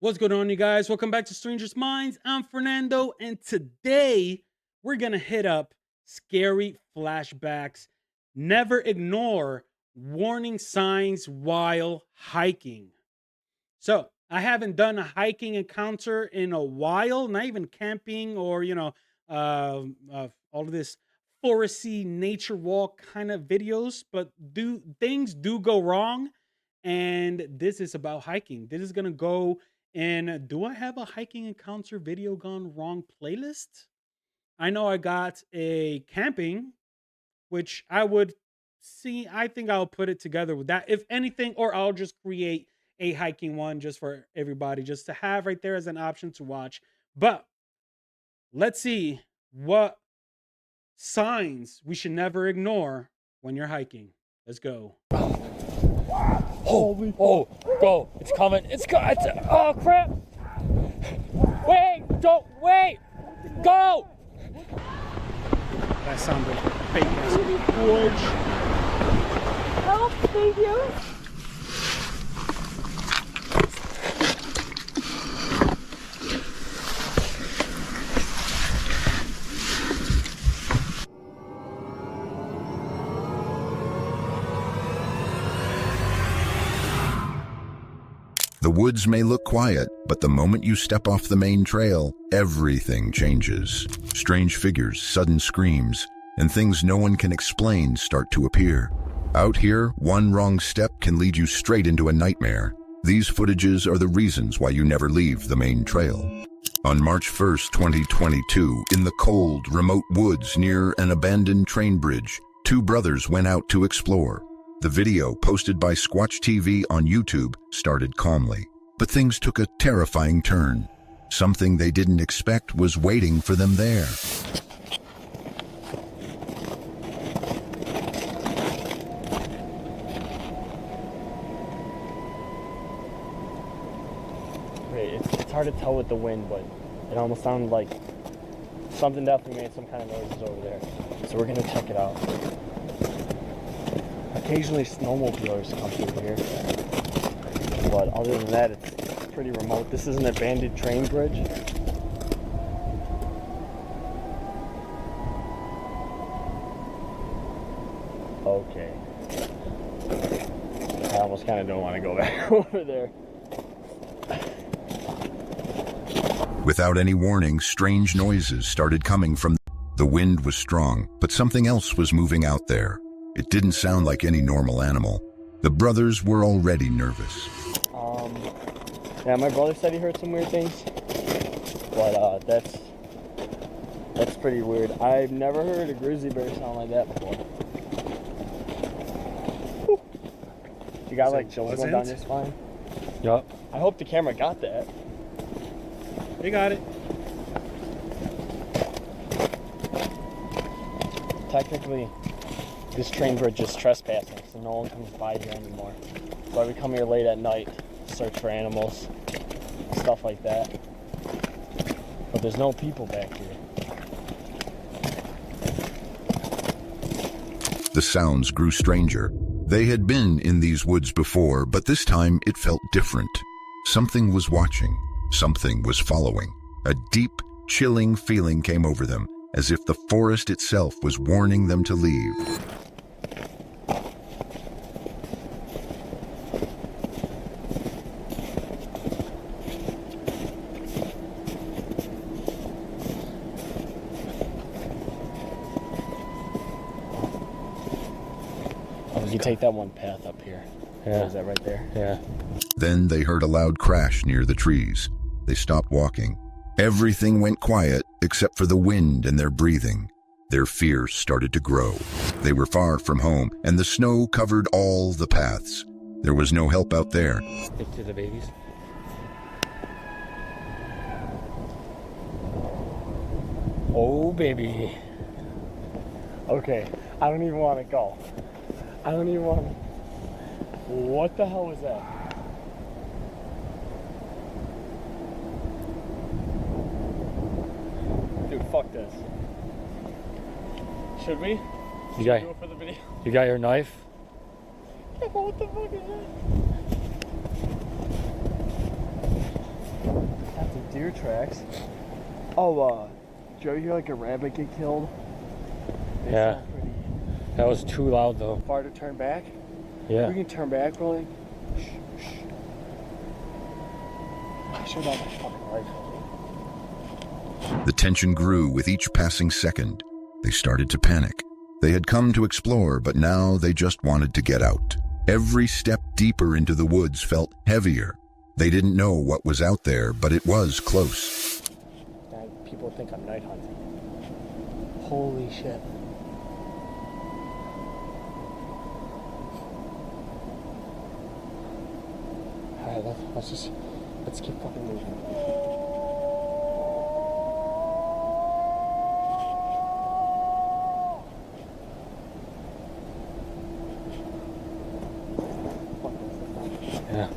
What's going on, you guys? Welcome back to Strangers Minds. I'm Fernando, and today we're gonna hit up scary flashbacks. Never ignore warning signs while hiking. So, I haven't done a hiking encounter in a while, not even camping or, all of this foresty nature walk kind of videos, but do things do go wrong. And this is about hiking. This is going to go in Do I Have a Hiking Encounter Video Gone Wrong playlist? I know I got a camping, which I would see. I think I'll put it together with that, if anything, or I'll just create a hiking one just for everybody, just to have right there as an option to watch. But let's see what signs we should never ignore when you're hiking. Let's go. Oh, go. It's coming. Oh, crap. Wait, don't, wait. Go. That sounded fake as wood. Help, thank you. The woods may look quiet, but the moment you step off the main trail, everything changes. Strange figures, sudden screams, and things no one can explain start to appear. Out here, one wrong step can lead you straight into a nightmare. These footages are the reasons why you never leave the main trail. On March 1st, 2022, in the cold, remote woods near an abandoned train bridge, two brothers went out to explore. The video, posted by Squatch TV on YouTube, started calmly. But things took a terrifying turn. Something they didn't expect was waiting for them there. It's hard to tell with the wind, but it almost sounded like something definitely made some kind of noises over there. So we're gonna check it out. Occasionally snowmobilers come through here, but other than that, it's pretty remote. This is an abandoned train bridge. Okay. I almost kind of don't want to go back over there. Without any warning, strange noises started coming from the wind was strong, but something else was moving out there. It didn't sound like any normal animal. The brothers were already nervous. Yeah, my brother said he heard some weird things, but that's pretty weird. I've never heard a grizzly bear sound like that before. Whew. You got like chills going down your spine? Yup. I hope the camera got that. They got it. Technically, this train bridge is trespassing, so no one comes by here anymore. That's why we come here late at night to search for animals, stuff like that. But there's no people back here. The sounds grew stranger. They had been in these woods before, but this time it felt different. Something was watching. Something was following. A deep, chilling feeling came over them, as if the forest itself was warning them to leave. Oh, you take that one path up here. Yeah. Is that right there? Yeah. Then they heard a loud crash near the trees. They stopped walking. Everything went quiet except for the wind and their breathing. Their fears started to grow. They were far from home, and the snow covered all the paths. There was no help out there. Stick to the babies. Oh, baby. Okay, I don't even want to go. I don't even want to. What the hell was that? Dude, fuck this. Should we? You got, do it for the video? you got your knife? What the fuck is that? That's some deer tracks. Oh, did you ever hear like a rabbit get killed? They Yeah. sound pretty That was too loud though. far to turn back. Yeah. We can turn back really. Shh, shh. I should have my fucking rifle. The tension grew with each passing second. They started to panic. They had come to explore, but now they just wanted to get out. Every step deeper into the woods felt heavier. They didn't know what was out there, but it was close. People think I'm night hunting. Holy shit. Alright, let's keep fucking moving. Yeah.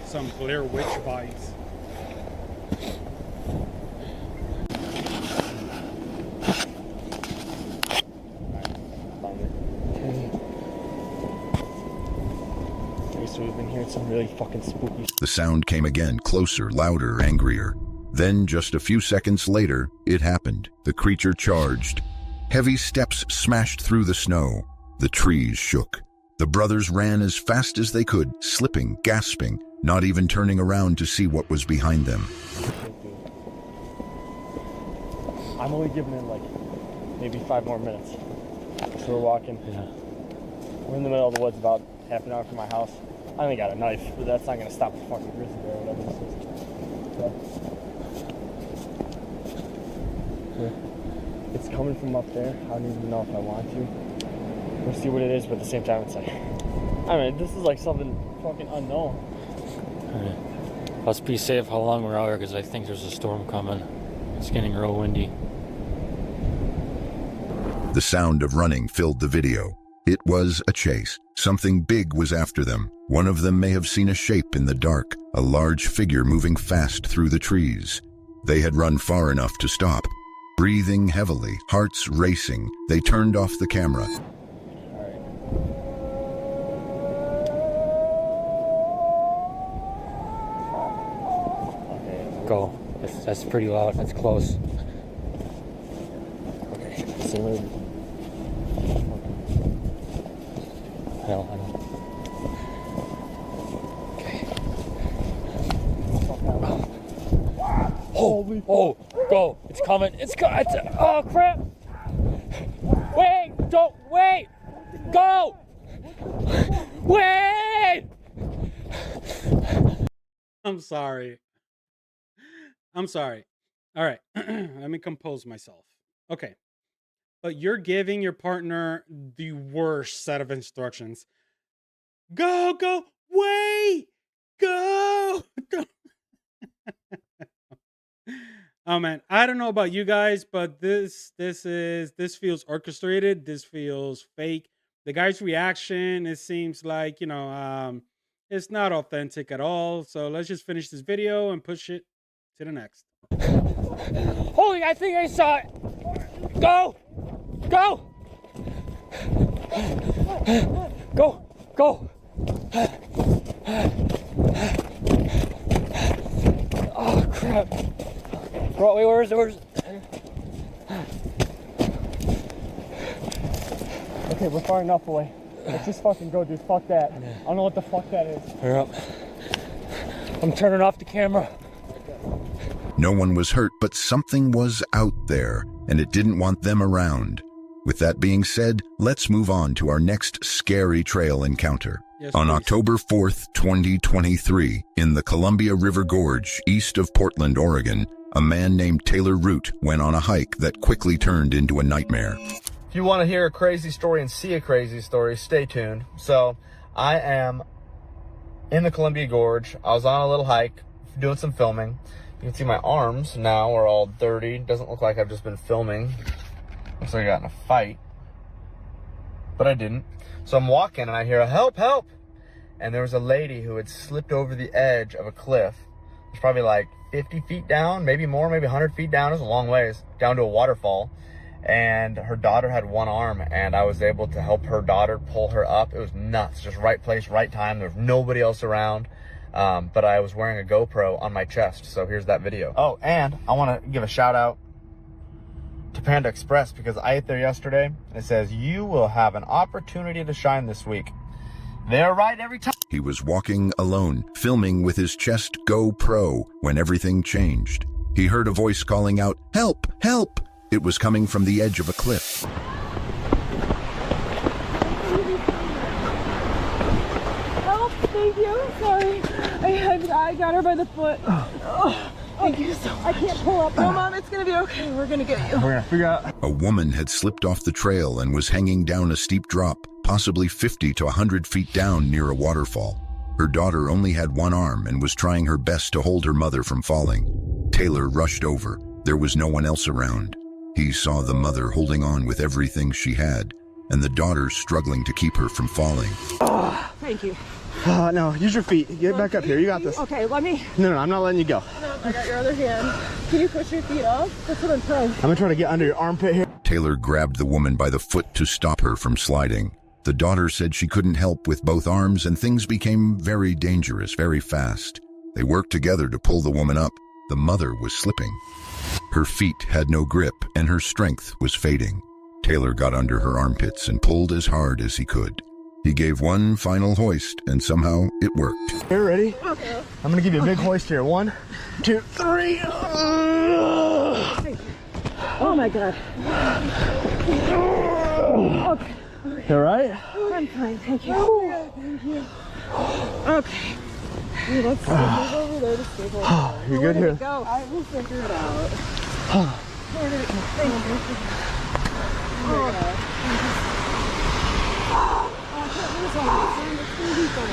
Some Blair Witch vibes. Okay, so we've been hearing some really fucking spooky. The sound came again, closer, louder, angrier. Then, just a few seconds later, it happened. The creature charged. Heavy steps smashed through the snow. The trees shook. The brothers ran as fast as they could, slipping, gasping, not even turning around to see what was behind them. I'm only giving it like maybe 5 more minutes. So we're walking. Yeah. We're in the middle of the woods, about half an hour from my house. I only got a knife, but that's not gonna stop the fucking grizzly bear or whatever this is. So, it's coming from up there. I don't even know if I want to. We'll see what it is, but at the same time, it's like, I mean, this is like something fucking unknown. Alright. Let's be safe how long we're out here because I think there's a storm coming. It's getting real windy. The sound of running filled the video. It was a chase. Something big was after them. One of them may have seen a shape in the dark, a large figure moving fast through the trees. They had run far enough to stop. Breathing heavily, hearts racing, they turned off the camera. Go. That's pretty loud. That's close. Okay, see what I know. Okay. Oh, go. It's coming. It's oh, crap. Wait. Don't. Wait. Go. Wait. I'm sorry. All right. Let me compose myself. Okay. But you're giving your partner the worst set of instructions. Go, wait, go. Oh man, I don't know about you guys, but this feels orchestrated. This feels fake. The guy's reaction, it seems like, it's not authentic at all. So let's just finish this video and push it to the next. Holy, I think I saw it. Go. Go. Go. Go. Oh, crap. Bro, wait, where's it? Okay, we're far enough away. Let's just fucking go, dude. Fuck that. I don't know what the fuck that is. Hurry up. I'm turning off the camera. No one was hurt, but something was out there, and it didn't want them around. With that being said, let's move on to our next scary trail encounter. Yes, On please. October 4th, 2023, in the Columbia River Gorge, east of Portland, Oregon, a man named Taylor Root went on a hike that quickly turned into a nightmare. If you want to hear a crazy story and see a crazy story, stay tuned. So I am in the Columbia Gorge. I was on a little hike, doing some filming. You can see my arms now are all dirty. Doesn't look like I've just been filming. Looks like I got in a fight. But I didn't. So I'm walking and I hear a help, help. And there was a lady who had slipped over the edge of a cliff. It's probably like 50 feet down, maybe more, maybe 100 feet down. It was a long ways, down to a waterfall. And her daughter had one arm, and I was able to help her daughter pull her up. It was nuts, just right place, right time. There was nobody else around, but I was wearing a GoPro on my chest, so here's that video. Oh, and I want to give a shout out to Panda Express, because I ate there yesterday, and it says, you will have an opportunity to shine this week. They're right every time. He was walking alone, filming with his chest GoPro when everything changed. He heard a voice calling out, "Help! Help!" It was coming from the edge of a cliff. Help! Thank you. Sorry. I got her by the foot. Oh, thank you so much. I can't pull up. No, Mom, it's going to be okay. We're going to get you. We're going to figure out. A woman had slipped off the trail and was hanging down a steep drop, possibly 50 to 100 feet down near a waterfall. Her daughter only had one arm and was trying her best to hold her mother from falling. Taylor rushed over. There was no one else around. He saw the mother holding on with everything she had, and the daughter struggling to keep her from falling. Oh, thank you. No, use your feet. Get back up here. You got this. Okay, let me. No, I'm not letting you go. No, I got your other hand. Can you push your feet up? That's what I'm trying. I'm going to try to get under your armpit here. Taylor grabbed the woman by the foot to stop her from sliding. The daughter said she couldn't help with both arms, and things became very dangerous very fast. They worked together to pull the woman up. The mother was slipping. Her feet had no grip, and her strength was fading. Taylor got under her armpits and pulled as hard as he could. He gave one final hoist, and somehow it worked. You ready? Okay. I'm gonna give you a big hoist here. 1, 2, 3. Oh my God. Okay. You all right? I'm fine, thank you. Oh, thank you. Okay. Let's move over there to stable. You're good here. Go. I will figure it out. Where did it go? Thank you. Oh, I can't lose all this. It's gonna be fun.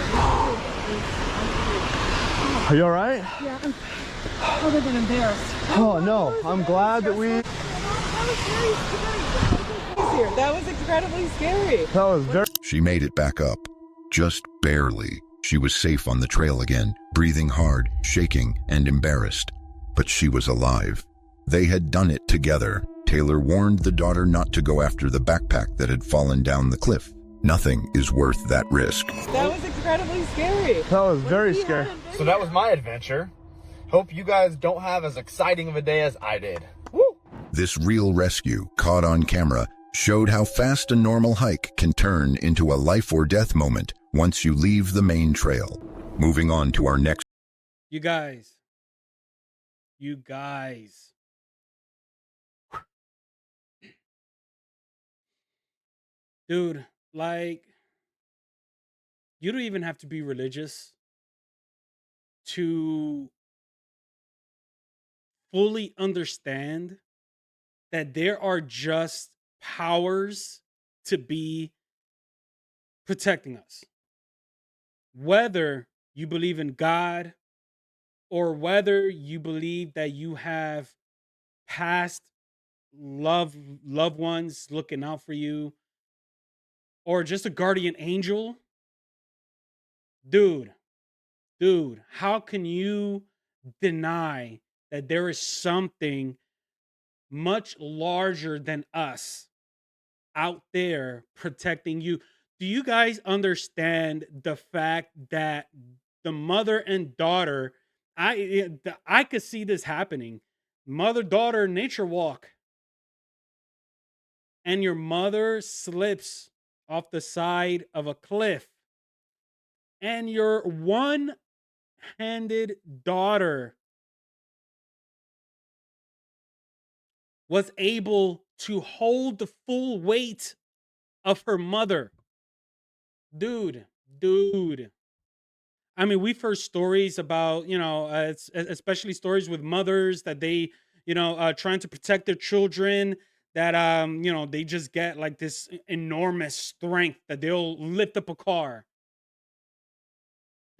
Are you all right? Yeah, I'm other than embarrassed. Oh no, I'm glad that we... That was incredibly scary. That was very... She made it back up, just barely. She was safe on the trail again, breathing hard, shaking, and embarrassed. But she was alive. They had done it together. Taylor warned the daughter not to go after the backpack that had fallen down the cliff. Nothing is worth that risk. That was incredibly scary. That was very scary. So that was my adventure. Hope you guys don't have as exciting of a day as I did. Woo! This real rescue, caught on camera, showed how fast a normal hike can turn into a life or death moment once you leave the main trail. Moving on to our next. You guys. Dude, like, you don't even have to be religious to fully understand that there are just powers to be protecting us. Whether you believe in God or whether you believe that you have past loved ones looking out for you, or just a guardian angel, dude, how can you deny that there is something much larger than us out there protecting you? Do you guys understand the fact that the mother and daughter, I could see this happening. Mother-daughter nature walk. And your mother slips off the side of a cliff. And your one-handed daughter was able to hold the full weight of her mother. Dude. I mean, we've heard stories about, especially stories with mothers that they, trying to protect their children, that, they just get like this enormous strength that they'll lift up a car.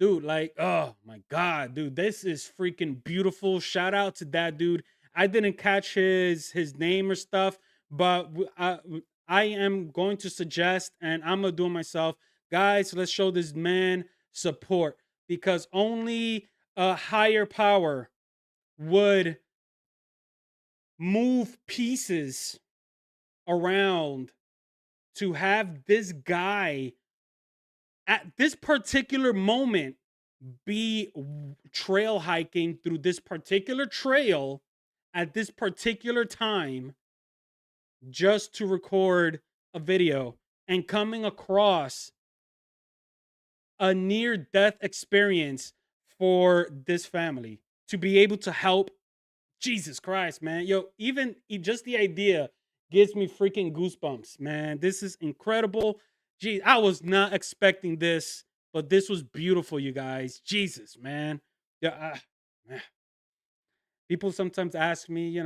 Dude, like, oh my God, dude, this is freaking beautiful. Shout out to that dude. I didn't catch his name or stuff, but I am going to suggest, and I'm gonna do it myself, guys. Let's show this man support, because only a higher power would move pieces around to have this guy at this particular moment be trail hiking through this particular trail at this particular time just to record a video and coming across a near death experience for this family to be able to help. Jesus Christ, man. Yo, even just the idea gives me freaking goosebumps, man. This is incredible. Gee, I was not expecting this, but this was beautiful, you guys. Jesus, man. Yeah, man. People sometimes ask me,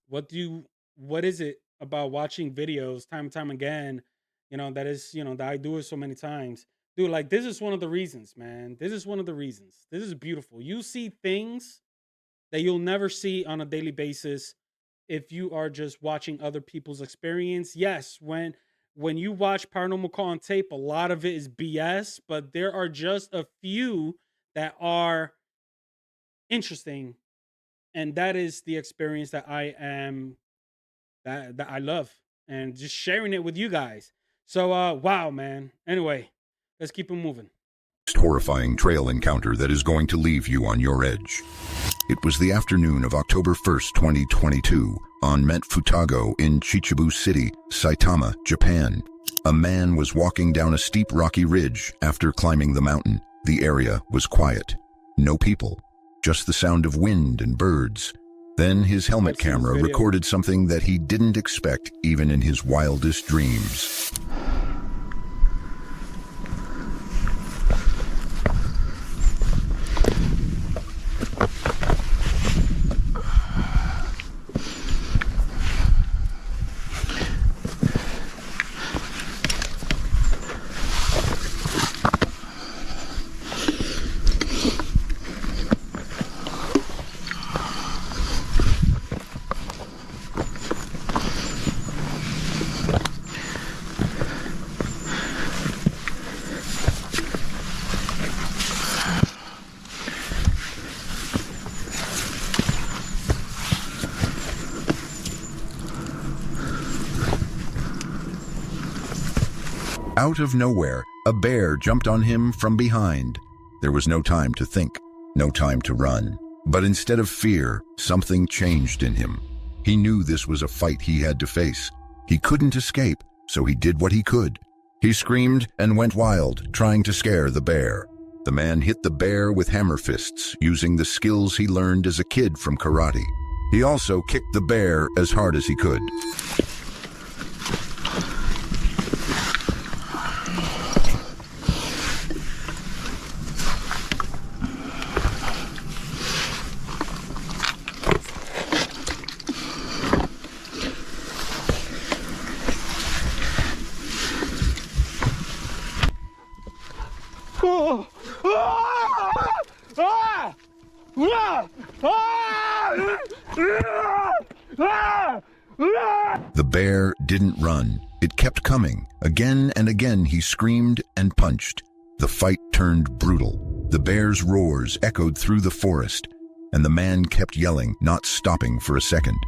what do you, what is it about watching videos time and time again? That is, that I do it so many times. Dude, like this is one of the reasons, man. This is one of the reasons. This is beautiful. You see things that you'll never see on a daily basis if you are just watching other people's experience. Yes, when you watch Paranormal Call on tape, a lot of it is BS, but there are just a few that are interesting, and that is the experience that I love, and just sharing it with you guys. So wow, man. Anyway, let's keep it moving. Horrifying trail encounter that is going to leave you on your edge. It was the afternoon of October 1st, 2022, on Ment Futago in Chichibu City, Saitama, Japan. A man was walking down a steep rocky ridge after climbing the mountain. The area was quiet. No people, just the sound of wind and birds. Then his helmet camera recorded something that he didn't expect even in his wildest dreams. Out of nowhere, a bear jumped on him from behind. There was no time to think, no time to run. But instead of fear, something changed in him. He knew this was a fight he had to face. He couldn't escape, so he did what he could. He screamed and went wild, trying to scare the bear. The man hit the bear with hammer fists, using the skills he learned as a kid from karate. He also kicked the bear as hard as he could. The bear didn't run. It kept coming. Again and again he screamed and punched. The fight turned brutal. The bear's roars echoed through the forest, and the man kept yelling, not stopping for a second.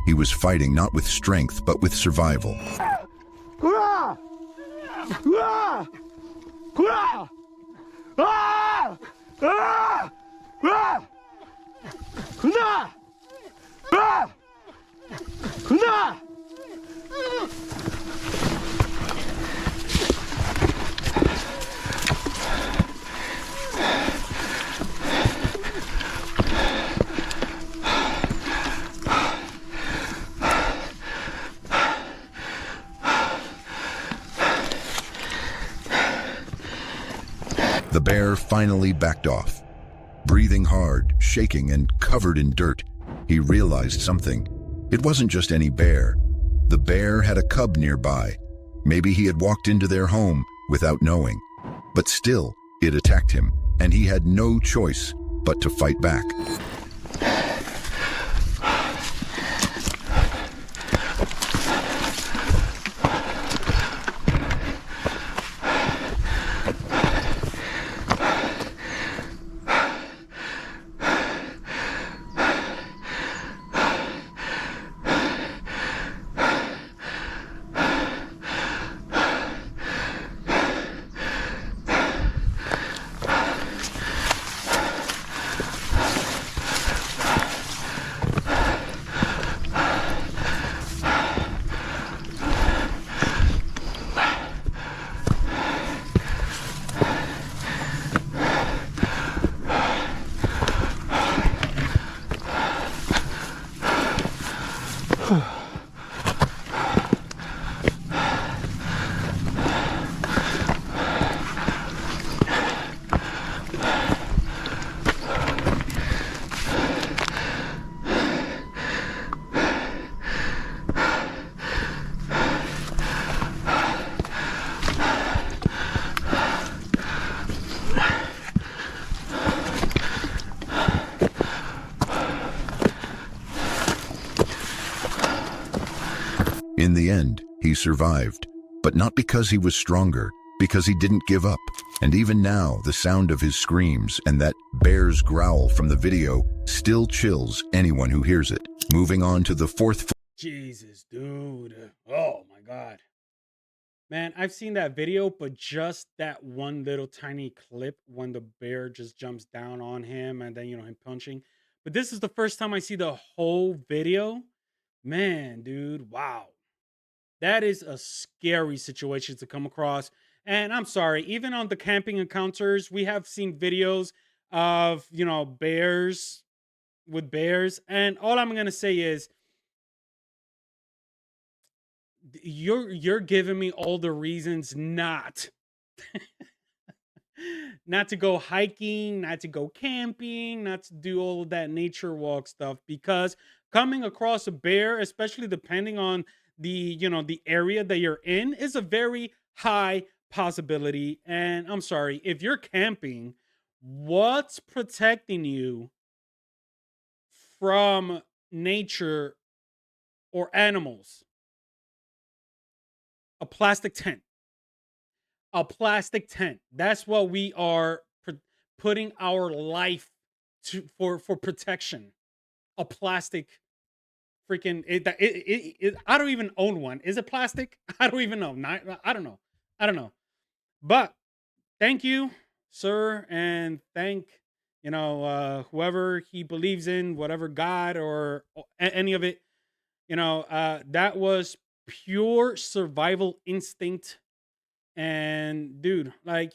He was fighting not with strength, but with survival. The bear finally backed off. Breathing hard, shaking, and covered in dirt, he realized something. It wasn't just any bear. The bear had a cub nearby. Maybe he had walked into their home without knowing. But still, it attacked him, and he had no choice but to fight back. In the end, he survived, but not because he was stronger, because he didn't give up. And even now, the sound of his screams and that bear's growl from the video still chills anyone who hears it. Moving on to the fourth. Jesus, dude. Oh my God. Man, I've seen that video, but just that one little tiny clip when the bear just jumps down on him and then, him punching. But this is the first time I see the whole video. Man, dude, wow. That is a scary situation to come across. And I'm sorry, even on the camping encounters, we have seen videos of, bears with bears. And all I'm going to say is, you're giving me all the reasons not not to go hiking, not to go camping, not to do all of that nature walk stuff, because coming across a bear, especially depending on the area that you're in, is a very high possibility. And I'm sorry, if you're camping, what's protecting you from nature or animals? A plastic tent. A plastic tent. That's what we are putting our life for protection. A plastic freaking I don't even own one. Is it plastic? I don't even know. I don't know. I don't know. But thank you, sir, and thank whoever he believes in, whatever God or any of it. That was pure survival instinct. And dude, like,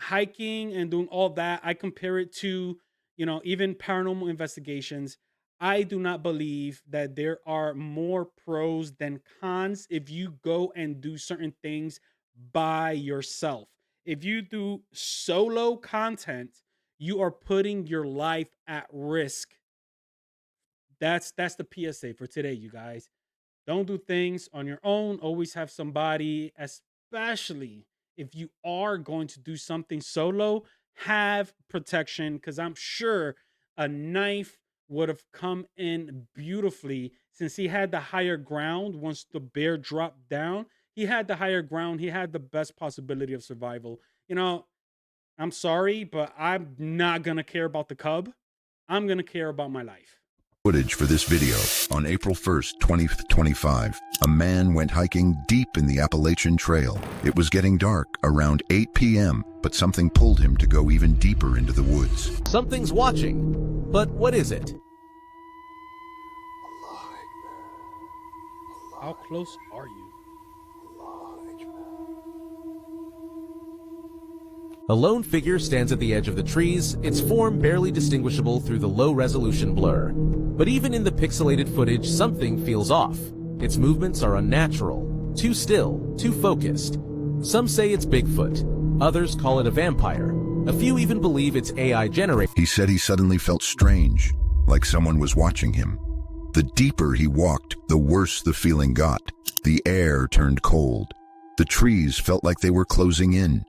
hiking and doing all that, I compare it to, even paranormal investigations. I do not believe that there are more pros than cons if you go and do certain things by yourself. If you do solo content, you are putting your life at risk. That's the PSA for today, you guys. Don't do things on your own. Always have somebody, especially if you are going to do something solo, have protection, because I'm sure a knife would have come in beautifully since he had the higher ground. Once the bear dropped down, he had the higher ground. He had the best possibility of survival. I'm sorry, but I'm not going to care about the cub. I'm going to care about my life. Footage for this video. On April 1st, 2025, a man went hiking deep in the Appalachian Trail. It was getting dark around 8 p.m., but something pulled him to go even deeper into the woods. Something's watching, but what is it? How close are you? A lone figure stands at the edge of the trees, its form barely distinguishable through the low-resolution blur. But even in the pixelated footage, something feels off. Its movements are unnatural, too still, too focused. Some say it's Bigfoot. Others call it a vampire. A few even believe it's AI generated. He said he suddenly felt strange, like someone was watching him. The deeper he walked, the worse the feeling got. The air turned cold. The trees felt like they were closing in.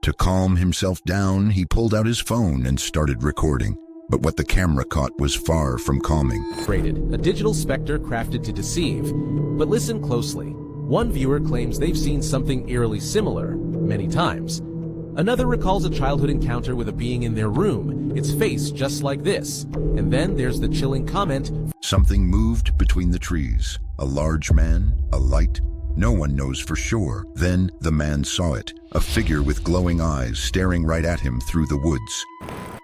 To calm himself down, he pulled out his phone and started recording. But what the camera caught was far from calming. A digital specter crafted to deceive. But listen closely. One viewer claims they've seen something eerily similar many times. Another recalls a childhood encounter with a being in their room, its face just like this. And then there's the chilling comment. Something moved between the trees. A large man, a light. No one knows for sure. Then the man saw it, a figure with glowing eyes staring right at him through the woods.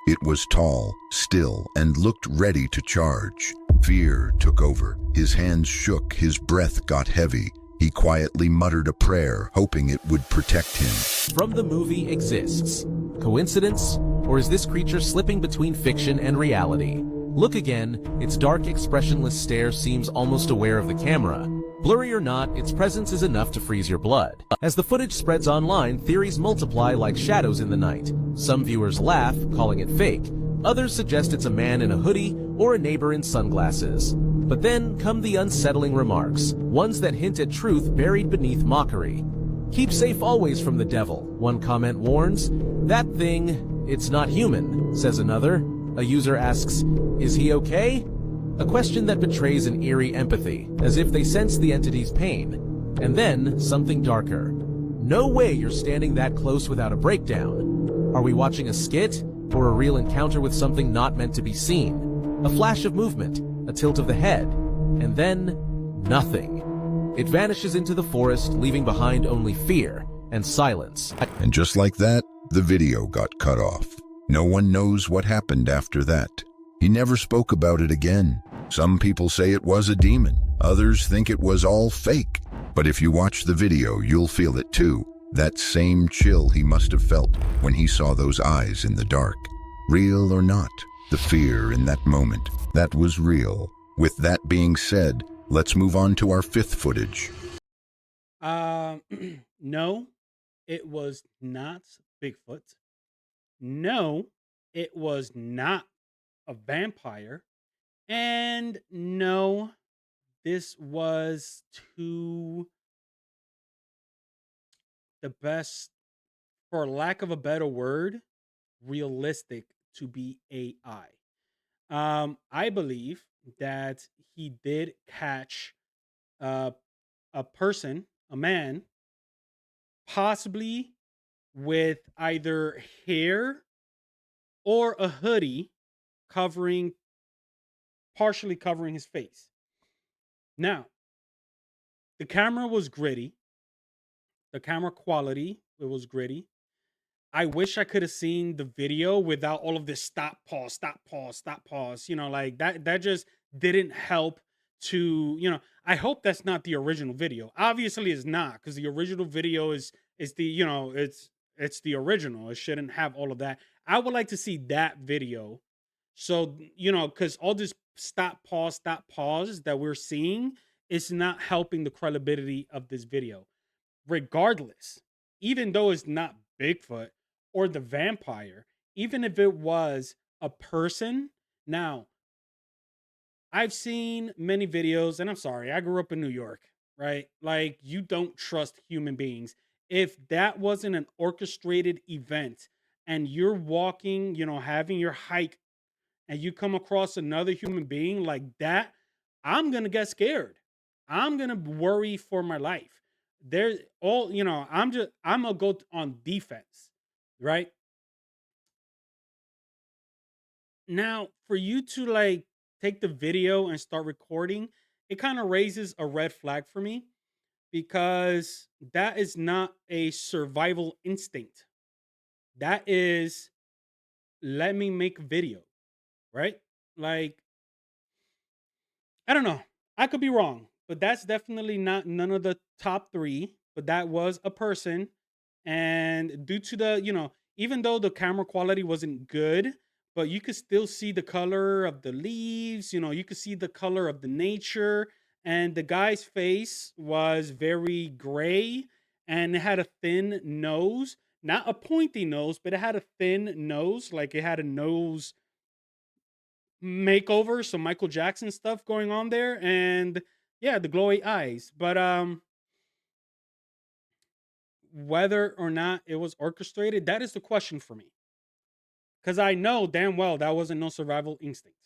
It was tall, still, and looked ready to charge. Fear took over. His hands shook, his breath got heavy. He quietly muttered a prayer, hoping it would protect him. From the movie Exists. Coincidence? Or is this creature slipping between fiction and reality? Look again. Its dark, expressionless stare seems almost aware of the camera. Blurry or not, its presence is enough to freeze your blood. As the footage spreads online, theories multiply like shadows in the night. Some viewers laugh, calling it fake. Others suggest it's a man in a hoodie or a neighbor in sunglasses. But then come the unsettling remarks, ones that hint at truth buried beneath mockery. Keep safe always from the devil, one comment warns. That thing, it's not human, says another. A user asks, is he okay? A question that betrays an eerie empathy, as if they sense the entity's pain. And then, something darker. No way you're standing that close without a breakdown. Are we watching a skit, or a real encounter with something not meant to be seen? A flash of movement, a tilt of the head, and then nothing. It vanishes into the forest, leaving behind only fear and silence. And just like that, the video got cut off. No one knows what happened after that. He never spoke about it again. Some people say it was a demon. Others think it was all fake. But if you watch the video, you'll feel it too. That same chill he must have felt when he saw those eyes in the dark. Real or not, the fear in that moment, that was real. With that being said, let's move on to our fifth footage. No, it was not Bigfoot. No, it was not a vampire. And no, this was too the best, for lack of a better word, realistic to be AI. I believe that he did catch uh, a person, a man, possibly with either hair or a hoodie covering, partially covering his face. Now, the camera was gritty. The camera quality, it was gritty. I wish I could have seen the video without all of this stop, pause, stop, pause, stop, pause. Like that just didn't help to, I hope that's not the original video. Obviously it's not, because the original video is the, it's the original. It shouldn't have all of that. I would like to see that video. So, because all this stop, pause that we're seeing is not helping the credibility of this video. Regardless, even though it's not Bigfoot or the vampire, even if it was a person. Now, I've seen many videos, and I'm sorry, I grew up in New York, right? Like, you don't trust human beings. If that wasn't an orchestrated event and you're walking, having your hike, and you come across another human being like that, I'm going to get scared. I'm going to worry for my life. There's all, I'm going to go on defense, right? Now, for you to like take the video and start recording, it kind of raises a red flag for me, because that is not a survival instinct. That is, let me make a video, right? Like, I don't know. I could be wrong, but that's definitely not none of the top three. But that was a person. And due to the, even though the camera quality wasn't good, but you could still see the color of the leaves, you could see the color of the nature. And the guy's face was very gray, and it had a thin nose, not a pointy nose, but it had a thin nose, like it had a nose makeover, some Michael Jackson stuff going on there, and yeah, the glowy eyes. But whether or not it was orchestrated, that is the question for me, because I know damn well that wasn't no survival instinct.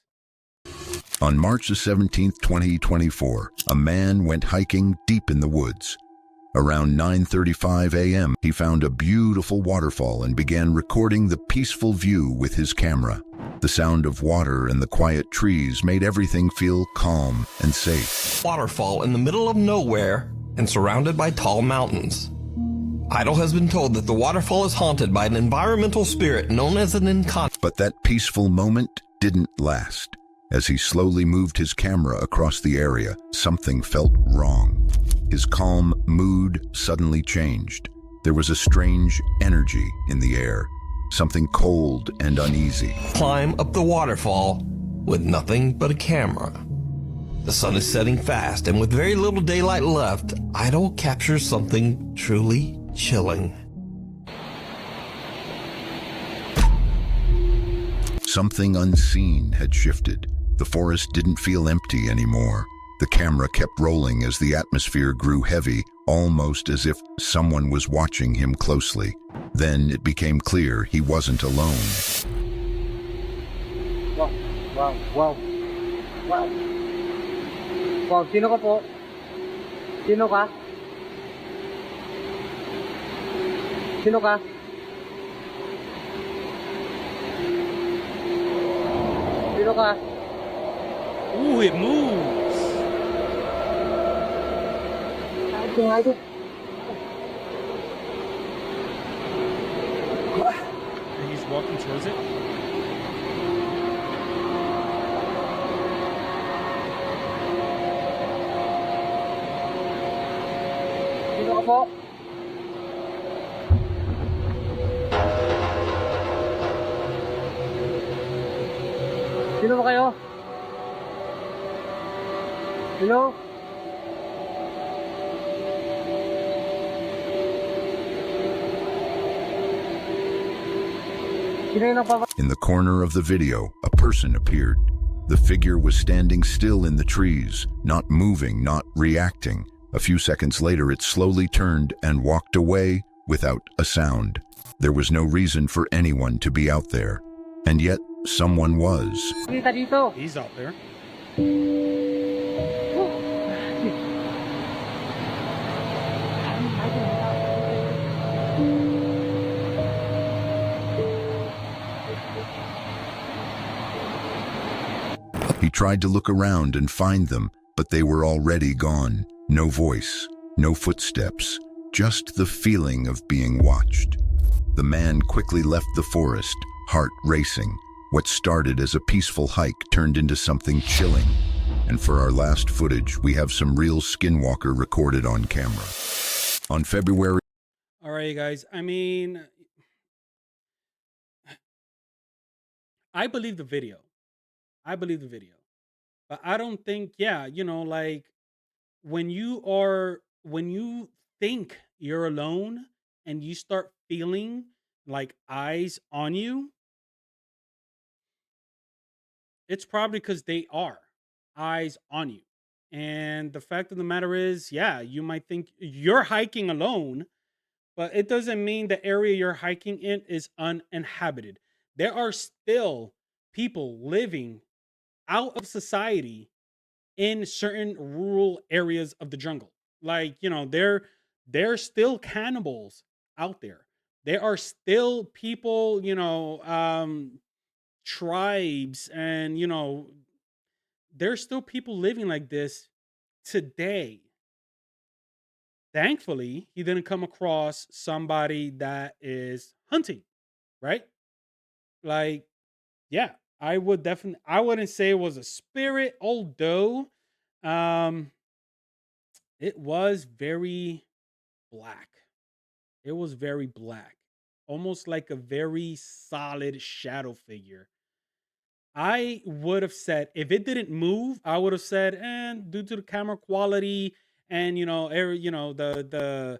On March the 17th, 2024, a man went hiking deep in the woods. Around 9:35 a.m., he found a beautiful waterfall and began recording the peaceful view with his camera. The sound of water and the quiet trees made everything feel calm and safe. Waterfall in the middle of nowhere and surrounded by tall mountains. Idle has been told that the waterfall is haunted by an environmental spirit known as an incon. But that peaceful moment didn't last. As he slowly moved his camera across the area, something felt wrong. His calm mood suddenly changed. There was a strange energy in the air, something cold and uneasy. Climb up the waterfall with nothing but a camera. The sun is setting fast, and with very little daylight left, Idle captures something truly chilling. Something unseen had shifted. The forest didn't feel empty anymore. The camera kept rolling as the atmosphere grew heavy, almost as if someone was watching him closely. Then it became clear he wasn't alone. Wow. Po, sino ka po? Sino ka? Sino ka? Sino ka? Ooh, it moves. And he's walking towards it. Sino ka po? Sino ba kayo? Hello? Sino yung nagpapa... In the corner of the video, a person appeared. The figure was standing still in the trees, not moving, not reacting. A few seconds later, it slowly turned and walked away without a sound. There was no reason for anyone to be out there. And yet, someone was. He's out there. He tried to look around and find them, but they were already gone. No voice, no footsteps, just the feeling of being watched. The man quickly left the forest, heart racing. What started as a peaceful hike turned into something chilling. And for our last footage, we have some real skinwalker recorded on camera. On February... All right, guys. I mean, I believe the video. I believe the video. But I don't think, yeah, you know, like when you think you're alone and you start feeling like eyes on you, it's probably because they are eyes on you. And the fact of the matter is, yeah, you might think you're hiking alone, but it doesn't mean the area you're hiking in is uninhabited. There are still people living out of society in certain rural areas of the jungle. Like, you know, there's still cannibals out there. There are still people, you know, tribes, and you know, there's still people living like this today. Thankfully, he didn't come across somebody that is hunting, right? Like, yeah, I wouldn't say it was a spirit, although um it was very black. It was very black. Almost like a very solid shadow figure. I would have said if it didn't move, I would have said, and due to the camera quality and you know, you know, the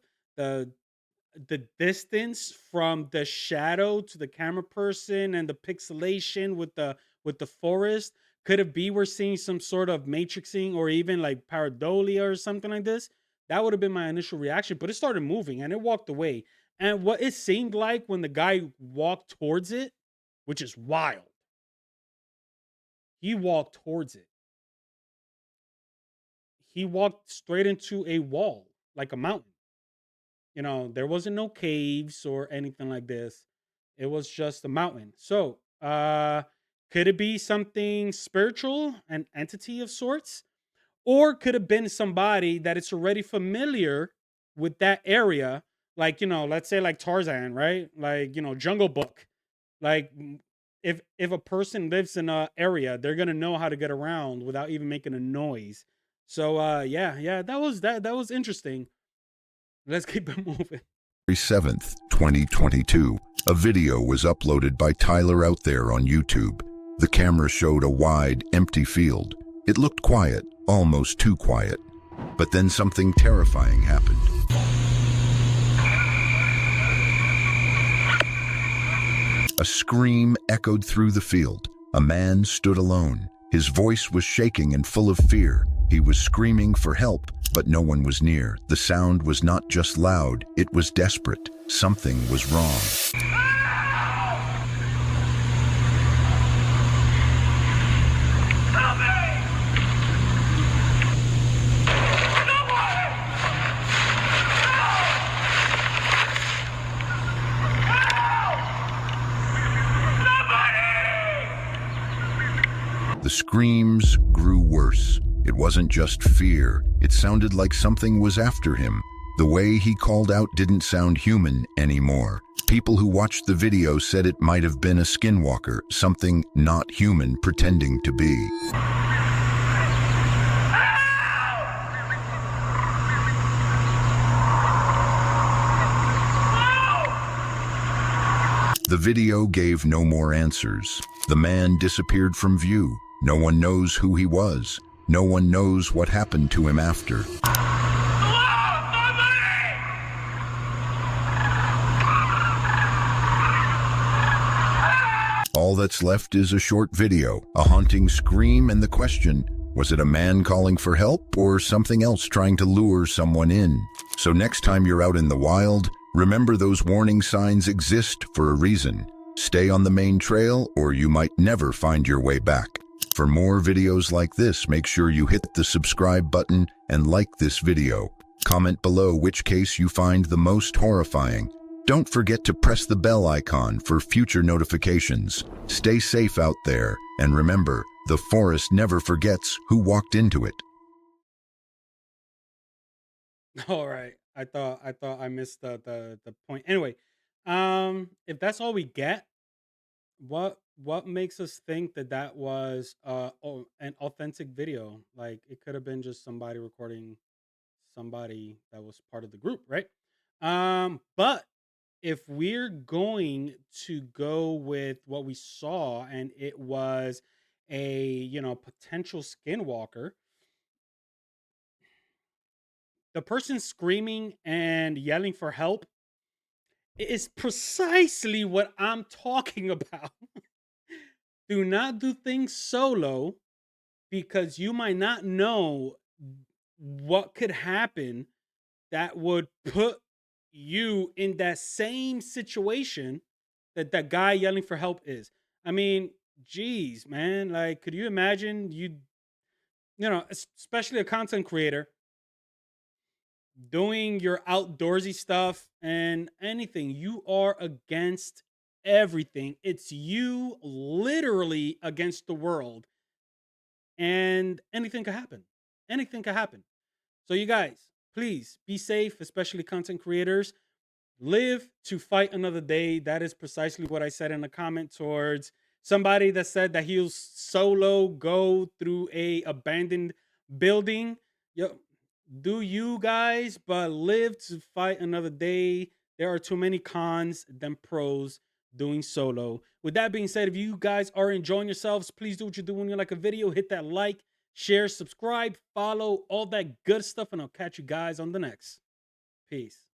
the distance from the shadow to the camera person and the pixelation with the forest, could it be we're seeing some sort of matrixing or even like pareidolia or something like this? That would have been my initial reaction, but it started moving and it walked away. And what it seemed like when the guy walked towards it, which is wild, he walked towards it. He walked straight into a wall, like a mountain. You know, there wasn't no caves or anything like this. It was just a mountain. So, could it be something spiritual, an entity of sorts? Or could have been somebody that is already familiar with that area, like, you know, let's say like Tarzan, right? Like, you know, Jungle Book. Like, if a person lives in a area, they're gonna know how to get around without even making a noise. So yeah, that was interesting. Let's keep it moving. February 7th, 2022, a video was uploaded by Tyler out there on YouTube. The camera showed a wide, empty field. It looked quiet, almost too quiet. But then something terrifying happened. A scream echoed through the field. A man stood alone. His voice was shaking and full of fear. He was screaming for help, but no one was near. The sound was not just loud, it was desperate. Something was wrong. Help me! The screams grew worse. It wasn't just fear. It sounded like something was after him. The way he called out didn't sound human anymore. People who watched the video said it might have been a skinwalker, something not human pretending to be. The video gave no more answers. The man disappeared from view. No one knows who he was. No one knows what happened to him after. All that's left is a short video, a haunting scream, and the question, was it a man calling for help or something else trying to lure someone in? So next time you're out in the wild, remember those warning signs exist for a reason. Stay on the main trail or you might never find your way back. For more videos like this, make sure you hit the subscribe button and like this video. Comment below which case you find the most horrifying. Don't forget to press the bell icon for future notifications. Stay safe out there, and remember, the forest never forgets who walked into it. All right. I thought I missed the point. Anyway, if that's all we get, what makes us think that that was an authentic video? Like it could have been just somebody recording somebody that was part of the group, right? But if we're going to go with what we saw and it was a, potential skinwalker, the person screaming and yelling for help is precisely what I'm talking about. Do not do things solo because you might not know what could happen that would put you in that same situation that that guy yelling for help is. I mean, geez, man, like could you imagine especially a content creator doing your outdoorsy stuff and anything, you are against everything. It's you literally against the world, and anything could happen. Anything could happen. So, you guys, please be safe, especially content creators. Live to fight another day. That is precisely what I said in the comment towards somebody that said that he'll solo go through a abandoned building. Yo, do you guys, but live to fight another day. There are too many cons than pros doing solo. With that being said, if you guys are enjoying yourselves, please do what you do when you like a video. Hit that like, share, subscribe, follow, all that good stuff, and I'll catch you guys on the next. Peace.